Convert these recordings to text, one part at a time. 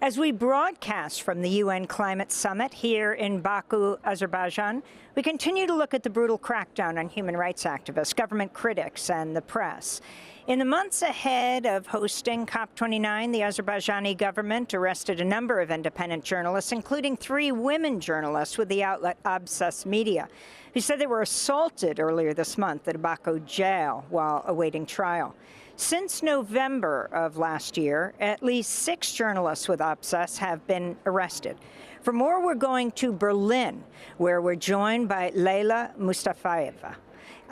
As we broadcast from the UN Climate Summit here in Baku, Azerbaijan, we continue to look at the brutal crackdown on human rights activists, government critics, and the press. In the months ahead of hosting COP29, the Azerbaijani government arrested a number of independent journalists, including 3 women journalists with the outlet Abzas Media, who said they were assaulted earlier this month at a Baku jail while awaiting trial. Since November of last year, at least 6 journalists with Abzas have been arrested. For more, we're going to Berlin, where we're joined by Leyla Mustafayeva.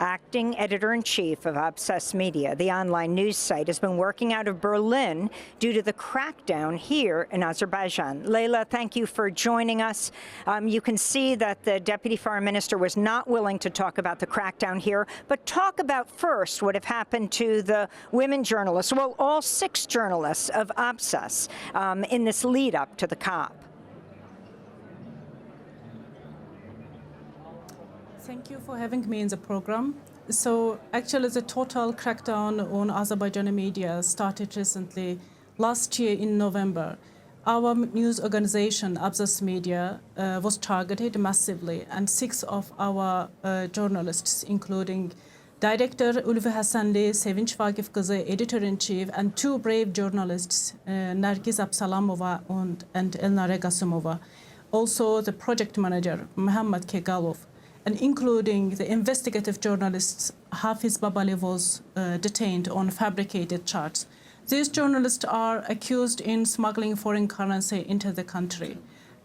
Acting editor-in-chief of Abzas Media, the online news site, has been working out of Berlin due to the crackdown here in Azerbaijan. Leyla, thank you for joining us. You can see that the Deputy Foreign Minister was not willing to talk about the crackdown here, but talk about first what have happened to the women journalists, well, all 6 journalists of Abzas in this lead up to the COP. Thank you for having me in the program. So actually the total crackdown on Azerbaijani media started recently, last year in November. Our news organization, Abzas Media, was targeted massively, and 6 of our journalists, including Director Ulvi Hasanli, Sevinç Vakif Kızı, Editor-in-Chief, and 2 brave journalists, Nargiz Absalamova and Elnare Gasumova. Also the project manager, Muhammad Kegalov, and including the investigative journalists, Hafiz Babali was detained on fabricated charges. These journalists are accused in smuggling foreign currency into the country,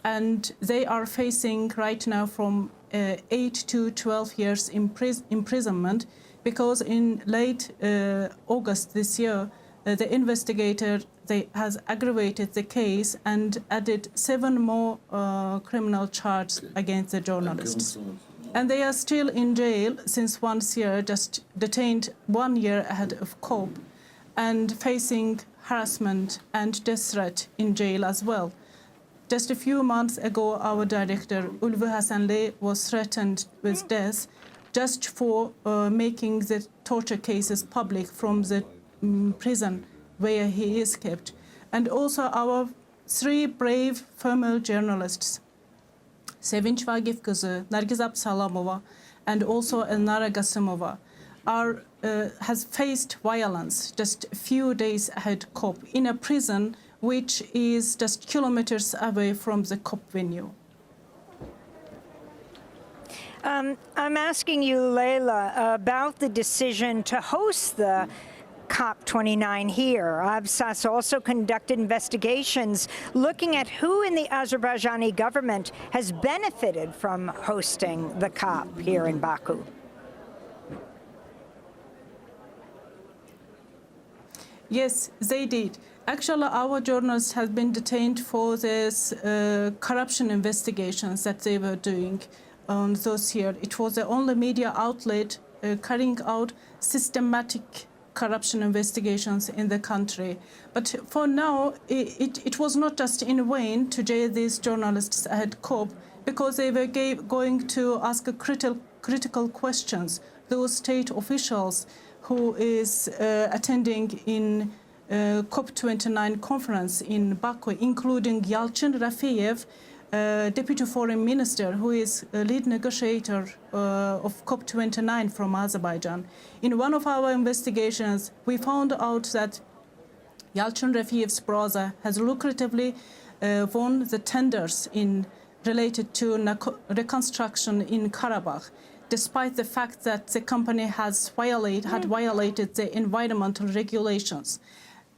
and they are facing right now from 8 to 12 years imprisonment, because in late August this year, the investigator has aggravated the case and added 7 more criminal charges against the journalists. And they are still in jail since 1 year, just detained 1 year ahead of COP, and facing harassment and death threat in jail as well. Just a few months ago, our director, Ulvi Hasanli, was threatened with death just for making the torture cases public from the prison where he is kept. And also our 3 brave female journalists, Sevinç Vakif Kızı, Nargiz Absalamova, and also Elnare Gasumova, has faced violence just a few days ahead of COP in a prison which is just kilometers away from the COP venue. I'm asking you, Leyla, about the decision to host the COP29 here. Abzas also conducted investigations looking at who in the Azerbaijani government has benefited from hosting the COP here in Baku. Yes, they did. Actually, our journalists have been detained for this corruption investigations that they were doing those years. It was the only media outlet carrying out systematic corruption investigations in the country. But for now, it was not just in vain to jail these journalists at COP, because they were going to ask critical questions. Those state officials who is attending in COP29 conference in Baku, including Yalchin Rafiyev, Deputy Foreign Minister, who is a lead negotiator of COP29 from Azerbaijan. In one of our investigations, we found out that Yalchin Rafiyev's brother has lucratively won the tenders related to reconstruction in Karabakh, despite the fact that the company had violated the environmental regulations.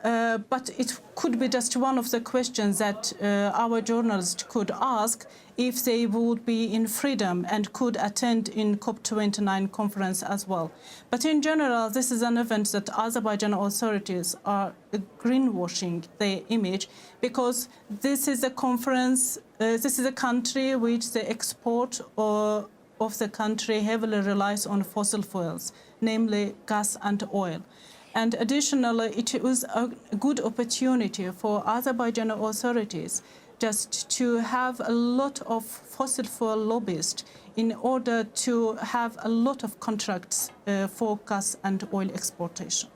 But it could be just one of the questions that our journalists could ask if they would be in freedom and could attend in COP29 conference as well. But in general, this is an event that Azerbaijan authorities are greenwashing their image, because this is a conference, this is a country which the export of the country heavily relies on fossil fuels, namely gas and oil. And additionally, it was a good opportunity for Azerbaijani authorities just to have a lot of fossil fuel lobbyists in order to have a lot of contracts for gas and oil exportation.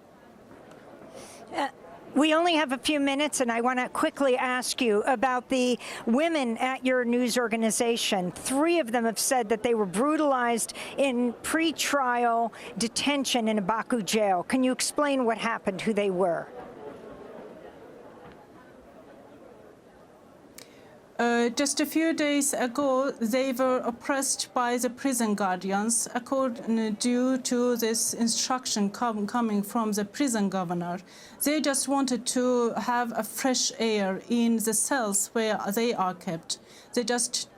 We only have a few minutes, and I want to quickly ask you about the women at your news organization. 3 of them have said that they were brutalized in pretrial detention in a Baku jail. Can you explain what happened, who they were? Just a few days ago, they were oppressed by the prison guardians due to this instruction coming from the prison governor. They just wanted to have a fresh air in the cells where they are kept. They just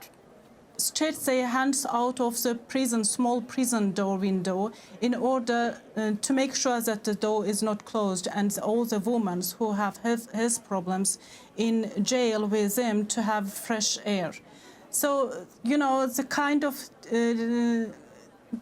stretch their hands out of the small prison door window in order to make sure that the door is not closed, and all the women who have health problems in jail with them to have fresh air. So, you know, the kind of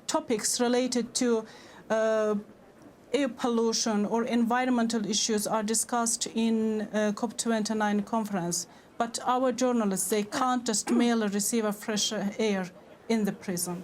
topics related to air pollution or environmental issues are discussed in COP29 conference. But our journalists, they can't just merely receive a fresh air in the prison.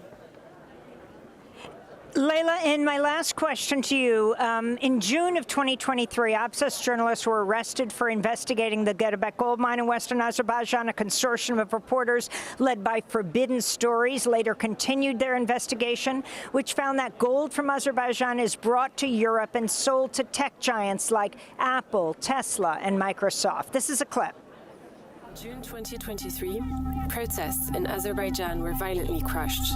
Leyla, in my last question to you, in June of 2023, Abzas journalists were arrested for investigating the Gedebek gold mine in western Azerbaijan. A consortium of reporters led by Forbidden Stories later continued their investigation, which found that gold from Azerbaijan is brought to Europe and sold to tech giants like Apple, Tesla, and Microsoft. This is a clip. June 2023, protests in Azerbaijan were violently crushed.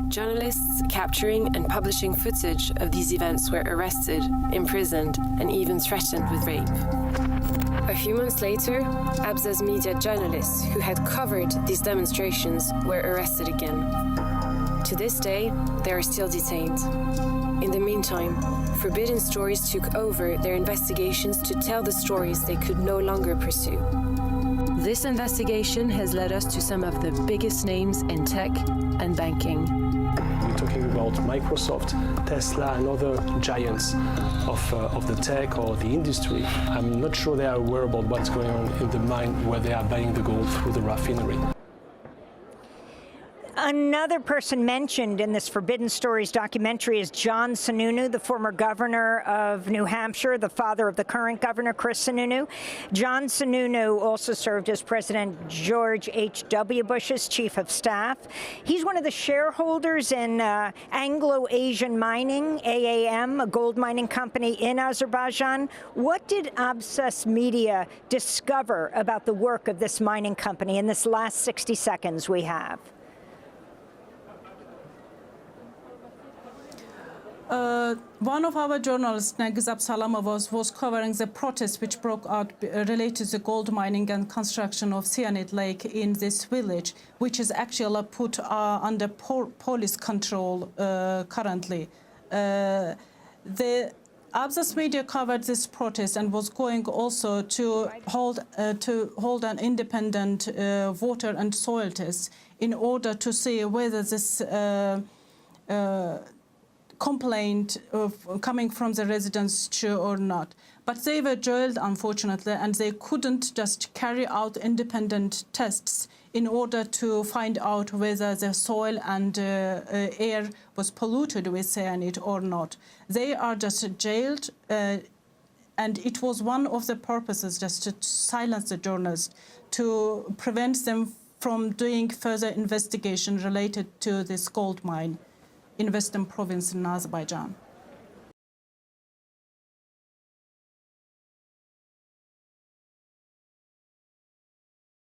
Journalists capturing and publishing footage of these events were arrested, imprisoned, and even threatened with rape. A few months later, Abzas Media journalists who had covered these demonstrations were arrested again. To this day, they are still detained. In the meantime, Forbidden Stories took over their investigations to tell the stories they could no longer pursue. This investigation has led us to some of the biggest names in tech and banking. We're talking about Microsoft, Tesla, and other giants of the tech or the industry. I'm not sure they are aware about what's going on in the mine where they are buying the gold through the refinery. Another person mentioned in this Forbidden Stories documentary is John Sonunu, the former governor of New Hampshire, the father of the current governor, Chris Sununu. John Sonunu also served as President George H.W. Bush's chief of staff. He's one of the shareholders in Anglo-Asian Mining, AAM, a gold mining company in Azerbaijan. What did Abzas Media discover about the work of this mining company in this last 60 seconds we have? One of our journalists, Negizab Salamov, was covering the protests which broke out related to gold mining and construction of Cyanide Lake in this village, which is actually put under police control currently. The Abzas Media covered this protest and was going also to hold an independent water and soil test in order to see whether this complaint coming from the residents true or not. But they were jailed, unfortunately, and they couldn't just carry out independent tests in order to find out whether the soil and air was polluted with cyanide or not. They are just jailed, and it was one of the purposes just to silence the journalists, to prevent them from doing further investigation related to this gold mine in Western province in Azerbaijan.